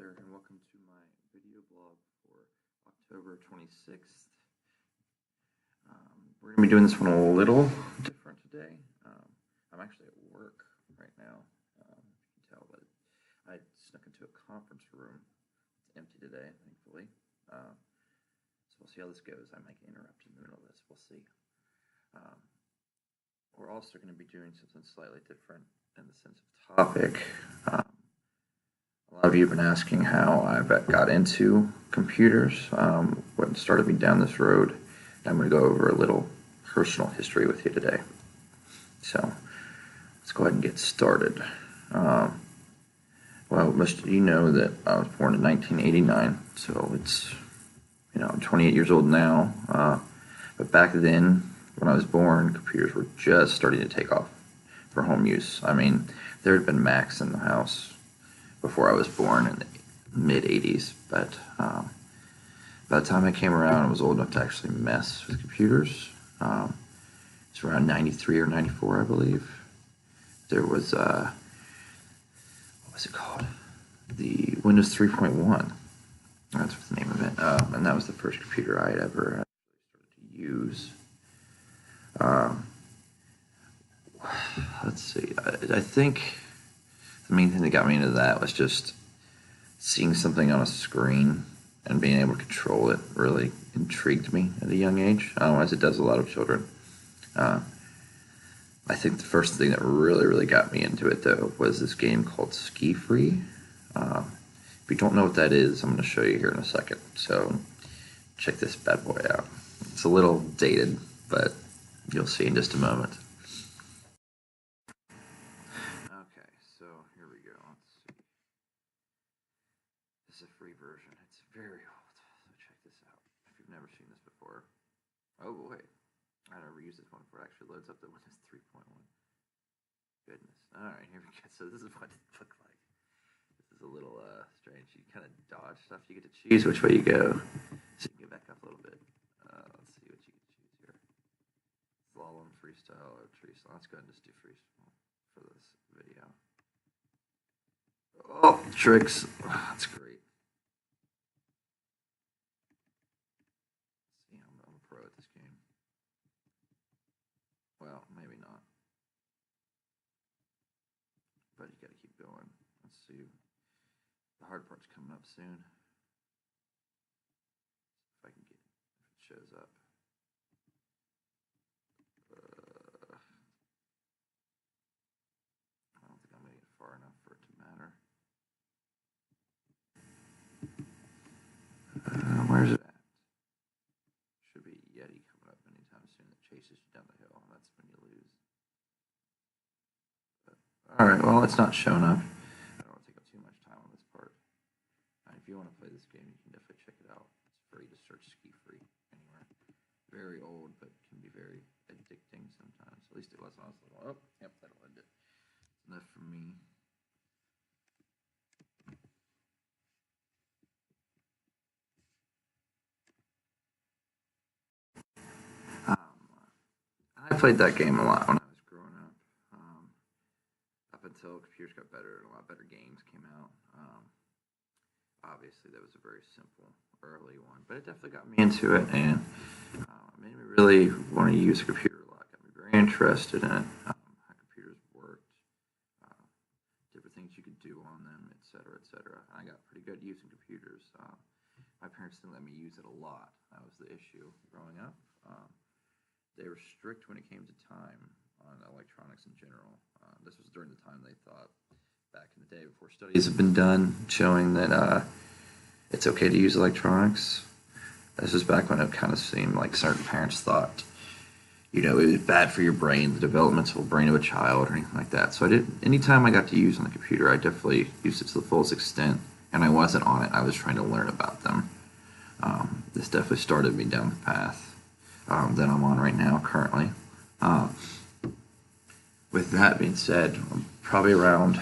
there, and welcome to my video blog for October 26th. We're going to be doing this one a little different today. I'm actually at work right now, if you can tell, but I snuck into a conference room. It's empty today, thankfully. So we'll see how this goes. I might get interrupted in the middle of this. We'll see. We're also going to be doing something slightly different in the sense of topic. A lot of you have been asking how I got into computers, what started me down this road. And I'm going to go over a little personal history with you today. So let's go ahead and get started. Well, most of you know that I was born in 1989, so it's, I'm 28 years old now. But back then, when I was born, computers were just starting to take off for home use. I mean, there had been Macs in the house before I was born in the mid-'80s, but by the time I came around, I was old enough to actually mess with computers. It's around 93 or 94, I believe. There was, what was it called? The Windows 3.1. That's what the name of it. And that was the first computer I had ever started to use. Let's see. I think the main thing that got me into that was just seeing something on a screen and being able to control it really intrigued me at a young age, as it does a lot of children. I think the first thing that really got me into it, though, was this game called Ski Free. If you don't know what that is, I'm going to show you here in a second. So check this bad boy out. It's a little dated, but you'll see in just a moment. Okay, so here we go. Let's see. This is a free version. It's very old. So check this out. If you've never seen this before. Oh, wait. I never used this one before. It actually loads up the Windows 3.1. Goodness. Alright, here we go. So this is what it looked like. This is a little strange. You kind of dodge stuff. You get to choose which way you go. So you can get back up a little bit. Let's see what you can choose here. Slalom, freestyle, or freestyle. Let's go ahead and just do freestyle for this video. Oh, tricks. That's great. See, I'm a pro at this game. Well, maybe not. But you gotta keep going. Let's see. The hard part's coming up soon. If I can get it, if it shows up. I don't think I'm gonna get far enough for it to matter. Where's it at? Should be Yeti coming up anytime soon that chases you down the hill, and that's when you lose. Alright, well, it's not showing up. I don't want to take up too much time on this part. If you want to play this game, you can definitely check it out. It's free to search Ski Free anywhere. Very old, but can be very addicting sometimes. At least it was when I was little. Oh, yep, that'll end it. Enough for me. I played that game a lot when I was growing up. Up until computers got better and a lot better games came out. Obviously, that was a very simple early one, but it definitely got me into it and made me really want to use a computer a lot. Got me very interested in it, how computers worked, different things you could do on them, etc., etc. I got pretty good using computers. My parents didn't let me use it a lot. That was the issue growing up. They were strict when it came to time on electronics in general. This was during the time they thought, back in the day before studies have been done showing that it's okay to use electronics. This was back when it kind of seemed like certain parents thought, it was bad for your brain, the developmental brain of a child or anything like that. So anytime I got to use on the computer, I definitely used it to the fullest extent. And I wasn't on it, I was trying to learn about them. This definitely started me down the path that I'm on right now currently. With that being said, probably around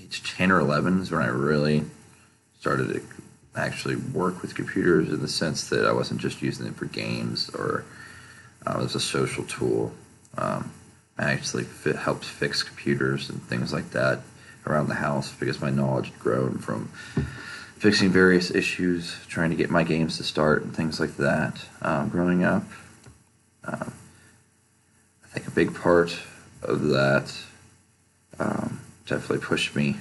age 10 or 11 is when I really started to actually work with computers in the sense that I wasn't just using them for games or as a social tool. I actually helped fix computers and things like that around the house because my knowledge had grown from fixing various issues, trying to get my games to start and things like that. Growing up, I think a big part of that definitely pushed me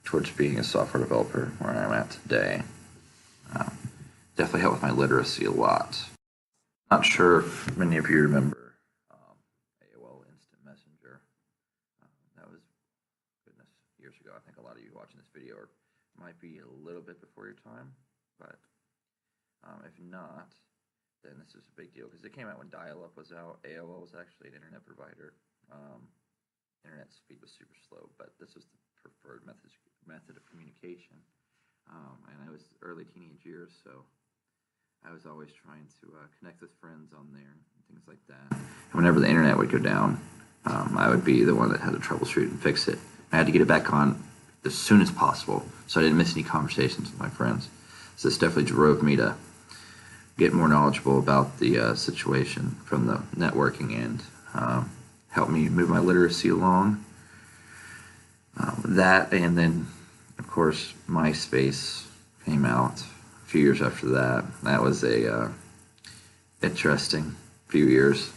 towards being a software developer where I'm at today. Definitely helped with my literacy a lot. Not sure if many of you remember AOL Instant Messenger. That was, goodness, years ago. I think a lot of you watching this video might be a little bit before your time, but if not, then this is a big deal because it came out when dial-up was out. AOL was actually an internet provider. Internet speed was super slow, but this was the preferred method of communication. And I was early teenage years, so I was always trying to connect with friends on there and things like that. And whenever the internet would go down, I would be the one that had to troubleshoot and fix it. I had to get it back on as soon as possible, so I didn't miss any conversations with my friends. So this definitely drove me to get more knowledgeable about the situation from the networking end. Helped me move my literacy along. That, and then, of course, MySpace came out a few years after that. That was a interesting few years.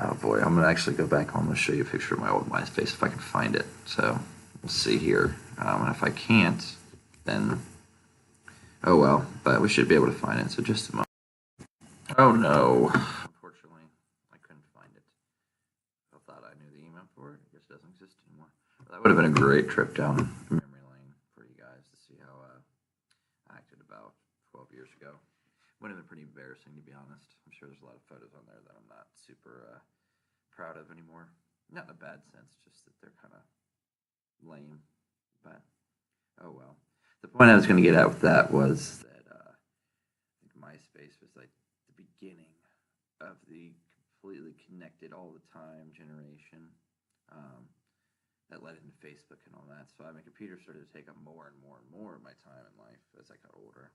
Oh boy, I'm gonna actually go back home and show you a picture of my old MySpace if I can find it. So we'll see here. And if I can't, then oh well. But we should be able to find it. So just a moment. Oh no, unfortunately, I couldn't find it. I thought I knew the email for it. I guess it doesn't exist anymore. That would have been a great trip down memory lane for you guys to see how I acted about 12 years ago. Would have been pretty embarrassing, to be honest. I'm sure there's a lot of photos on there that I'm not super proud of anymore. Not in a bad sense, just that they're kind of lame. But oh well. The point I was going to get at with that was that I think MySpace was like the beginning of the completely connected all the time generation. That led into Facebook and all that. So my computer started to take up more and more and more of my time in life as I got older.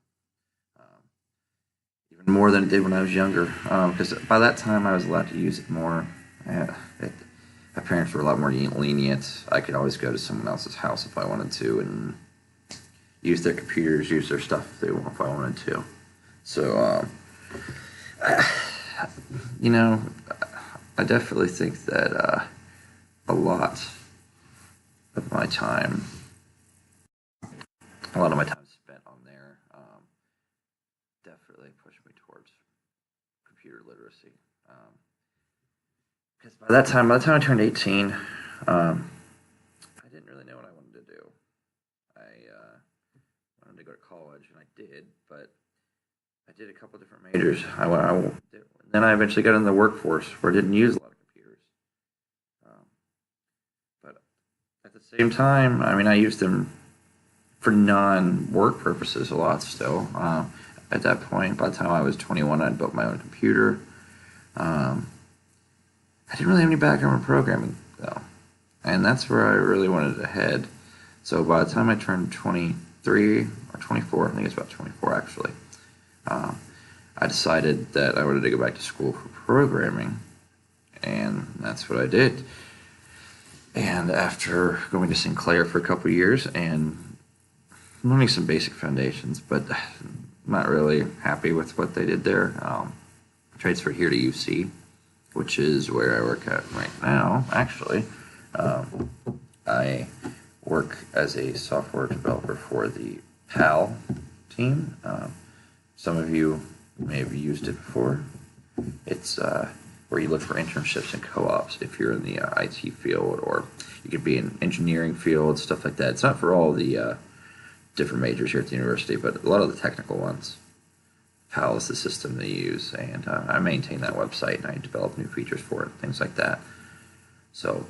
Even more than it did when I was younger. Because by that time I was allowed to use it more. My parents were a lot more lenient. I could always go to someone else's house if I wanted to and use their computers, use their stuff if I wanted to. So, you know, I definitely think that a lot of my time spent on there definitely pushed me towards computer literacy. Because by the time I turned 18, I didn't really know what I wanted to do. I wanted to go to college, and I did, but I did a couple different majors. Then I eventually got in the workforce where I didn't use a lot of computers. But at the same time, I mean, I used them for non-work purposes a lot still. At that point, by the time I was 21, I'd built my own computer. I didn't really have any background in programming, though. And that's where I really wanted to head. So by the time I turned 23 or 24, I think it's about 24 actually, I decided that I wanted to go back to school for programming. And that's what I did. And after going to Sinclair for a couple of years and learning some basic foundations, but not really happy with what they did there, I transferred here to UC, which is where I work at right now, actually. I work as a software developer for the PAL team. Some of you may have used it before. It's where you look for internships and co-ops if you're in the IT field, or you could be in engineering field, stuff like that. It's not for all the different majors here at the university, but a lot of the technical ones. PAL is the system they use, and I maintain that website, and I develop new features for it, things like that. So,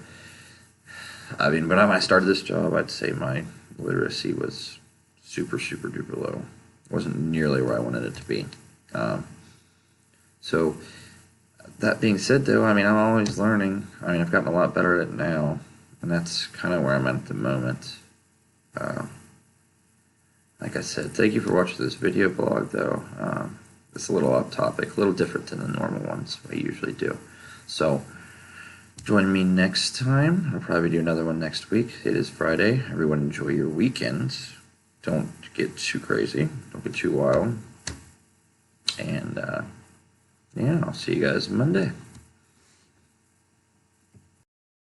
I mean, when I started this job, I'd say my literacy was super, super duper low. It wasn't nearly where I wanted it to be. So, that being said, though, I mean, I'm always learning. I mean, I've gotten a lot better at it now, and that's kind of where I'm at the moment. Like I said, thank you for watching this video blog, though. It's a little off topic, a little different than the normal ones I usually do. So, join me next time. I'll probably do another one next week. It is Friday. Everyone enjoy your weekend. don't get too crazy, don't get too wild. And yeah, I'll see you guys Monday.